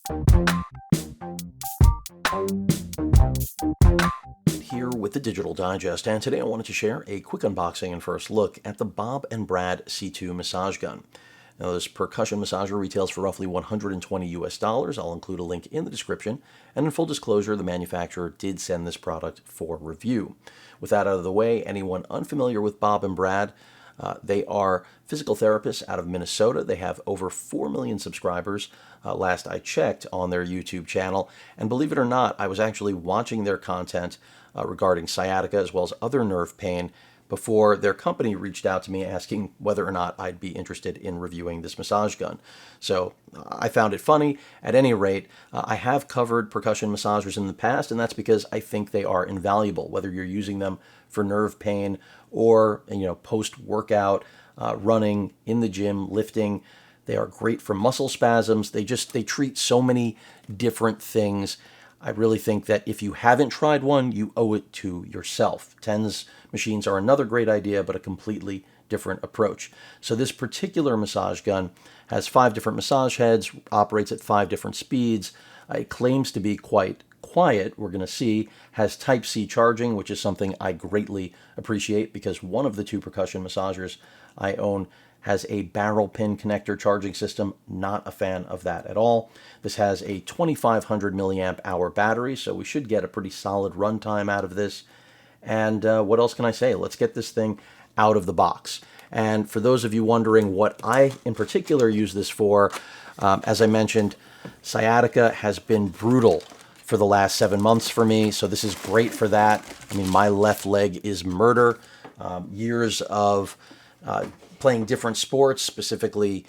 Here with the Digital Digest, and today I wanted to share a quick unboxing and first look at the Bob and Brad C2 massage gun. Now, this percussion massager retails for roughly $120 US. I'll include a link in the description, and in full disclosure, the manufacturer did send this product for review. With that out of the way, anyone unfamiliar with Bob and Brad, they are physical therapists out of Minnesota. They have over 4 million subscribers last I checked on their YouTube channel. And believe it or not, I was actually watching their content regarding sciatica as well as other nerve pain before their company reached out to me asking whether or not I'd be interested in reviewing this massage gun. So I found it funny. At any rate, I have covered percussion massagers in the past, and that's because I think they are invaluable, whether you're using them for nerve pain or post-workout, running, in the gym, lifting. They are great for muscle spasms. They treat so many different things. I really think that if you haven't tried one, you owe it to yourself. TENS machines are another great idea, but a completely different approach. So this particular massage gun has 5 different massage heads, operates at 5 different speeds. It claims to be quite quiet, we're going to see, has Type-C charging, which is something I greatly appreciate because one of the 2 percussion massagers I own has a barrel pin connector charging system. Not a fan of that at all. This has a 2500 milliamp hour battery, so we should get a pretty solid runtime out of this. And what else can I say? Let's get this thing out of the box. And for those of you wondering what I in particular use this for, as I mentioned, sciatica has been brutal for the last 7 months for me, so this is great for that. I mean, my left leg is murder. Years of playing different sports, specifically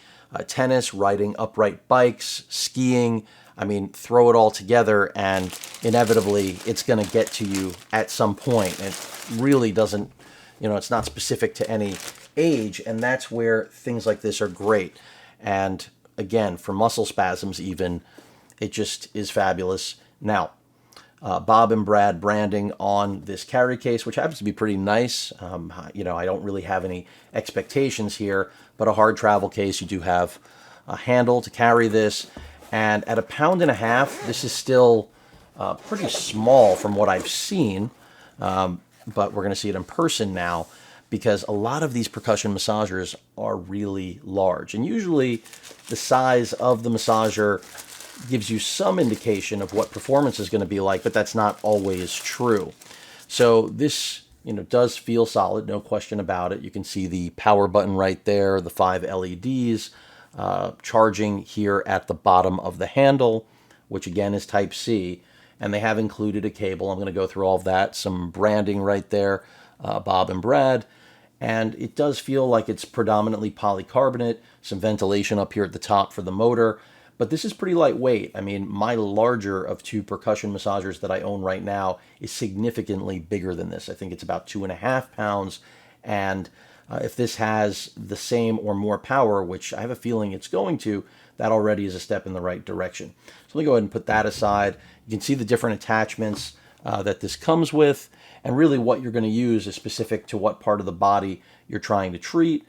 tennis, riding upright bikes, skiing. I mean, throw it all together and inevitably it's going to get to you at some point. And it really doesn't, it's not specific to any age, and that's where things like this are great. And again, for muscle spasms even, it just is fabulous. Now, Bob and Brad branding on this carry case, which happens to be pretty nice. I don't really have any expectations here, but a hard travel case, you do have a handle to carry this. And at 1.5 pounds, this is still pretty small from what I've seen, but we're going to see it in person now because a lot of these percussion massagers are really large. And usually the size of the massager gives you some indication of what performance is going to be like, but that's not always true. So this, does feel solid, no question about it. You can see the power button right there, the 5 LEDs, charging here at the bottom of the handle, which again is Type-C, and they have included a cable. I'm going to go through all of that, some branding right there, Bob and Brad, and it does feel like it's predominantly polycarbonate, some ventilation up here at the top for the motor. But this is pretty lightweight. I mean, my larger of 2 percussion massagers that I own right now is significantly bigger than this. I think it's about 2.5 pounds. And if this has the same or more power, which I have a feeling it's going to, that already is a step in the right direction. So let me go ahead and put that aside. You can see the different attachments that this comes with. And really what you're going to use is specific to what part of the body you're trying to treat.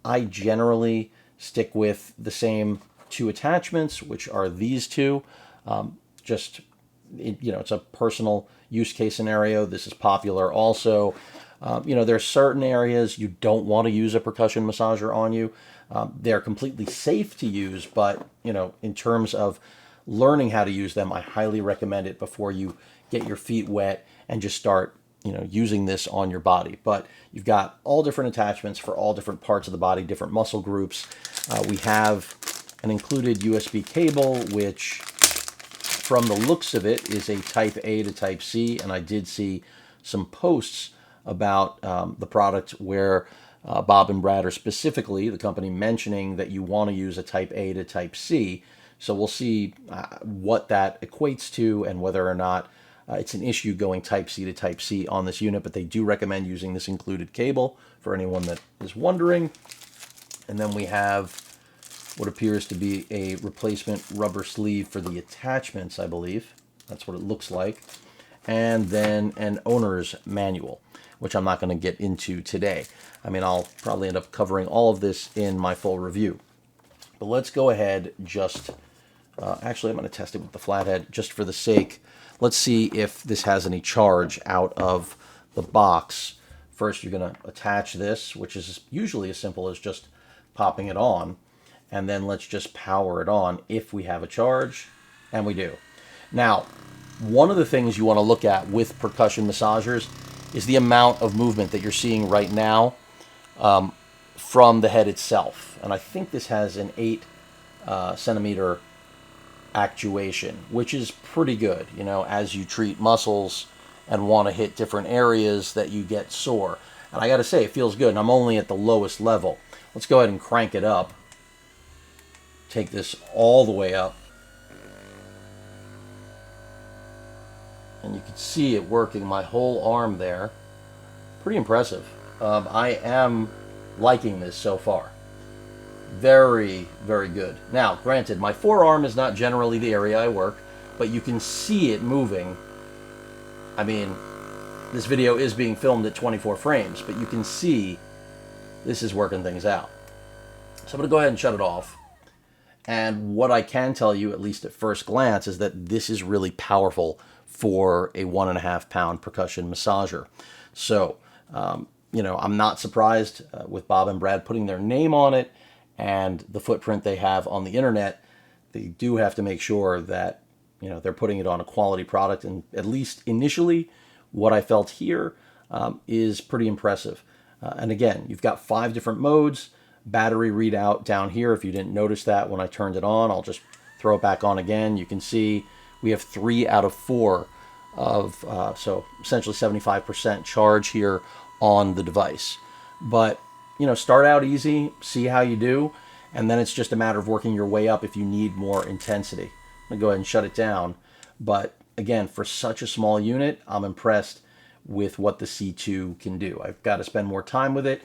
I generally stick with the same 2 attachments, which are these 2. It's a personal use case scenario. This is popular also. There are certain areas you don't want to use a percussion massager on you. They're completely safe to use, but in terms of learning how to use them, I highly recommend it before you get your feet wet and just start using this on your body. But you've got all different attachments for all different parts of the body, different muscle groups. We have an included USB cable, which from the looks of it is a Type A to Type C, and I did see some posts about the product where Bob and Brad are specifically, the company, mentioning that you want to use a Type A to Type C. So we'll see what that equates to and whether or not it's an issue going Type C to Type C on this unit, but they do recommend using this included cable for anyone that is wondering. And then we have what appears to be a replacement rubber sleeve for the attachments, I believe. That's what it looks like. And then an owner's manual, which I'm not going to get into today. I mean, I'll probably end up covering all of this in my full review. But let's go ahead, just Actually, I'm going to test it with the flathead just for the sake. Let's see if this has any charge out of the box. First, you're going to attach this, which is usually as simple as just popping it on. And then let's just power it on if we have a charge, and we do. Now, one of the things you want to look at with percussion massagers is the amount of movement that you're seeing right now from the head itself. And I think this has an 8 centimeter actuation, which is pretty good, you know, as you treat muscles and want to hit different areas that you get sore. And I got to say, it feels good, and I'm only at the lowest level. Let's go ahead and crank it up. Take this all the way up. And you can see it working my whole arm there. Pretty impressive. I am liking this so far. Very, very good. Now, granted, my forearm is not generally the area I work, but you can see it moving. I mean, this video is being filmed at 24 frames, but you can see this is working things out. So I'm going to go ahead and shut it off. And what I can tell you, at least at first glance, is that this is really powerful for a 1.5 pound percussion massager. So, you know, I'm not surprised with Bob and Brad putting their name on it and the footprint they have on the internet. They do have to make sure that, you know, they're putting it on a quality product. And at least initially, what I felt here is pretty impressive. And again, you've got 5 different modes. Battery readout down here. If you didn't notice that when I turned it on, I'll just throw it back on again. You can see we have 3 out of 4 of, so essentially 75% charge here on the device. But, you know, start out easy, see how you do, and then it's just a matter of working your way up if you need more intensity. I'm going to go ahead and shut it down. But again, for such a small unit, I'm impressed with what the C2 can do. I've got to spend more time with it.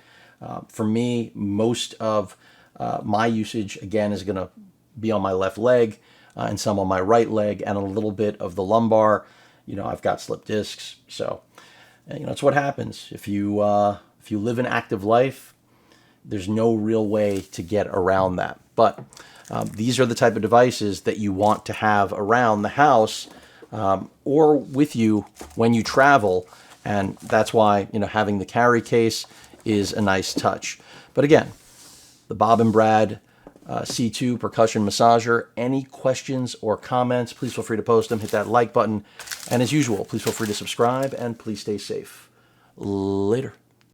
For me, most of my usage, again, is going to be on my left leg and some on my right leg and a little bit of the lumbar. You know, I've got slip discs. So, you know, it's what happens. If you live an active life, there's no real way to get around that. But these are the type of devices that you want to have around the house or with you when you travel. And that's why, you know, having the carry case is a nice touch. But again, the Bob and Brad C2 percussion massager. Any questions or comments, please feel free to post them. Hit that like button. And as usual, please feel free to subscribe and please stay safe. Later.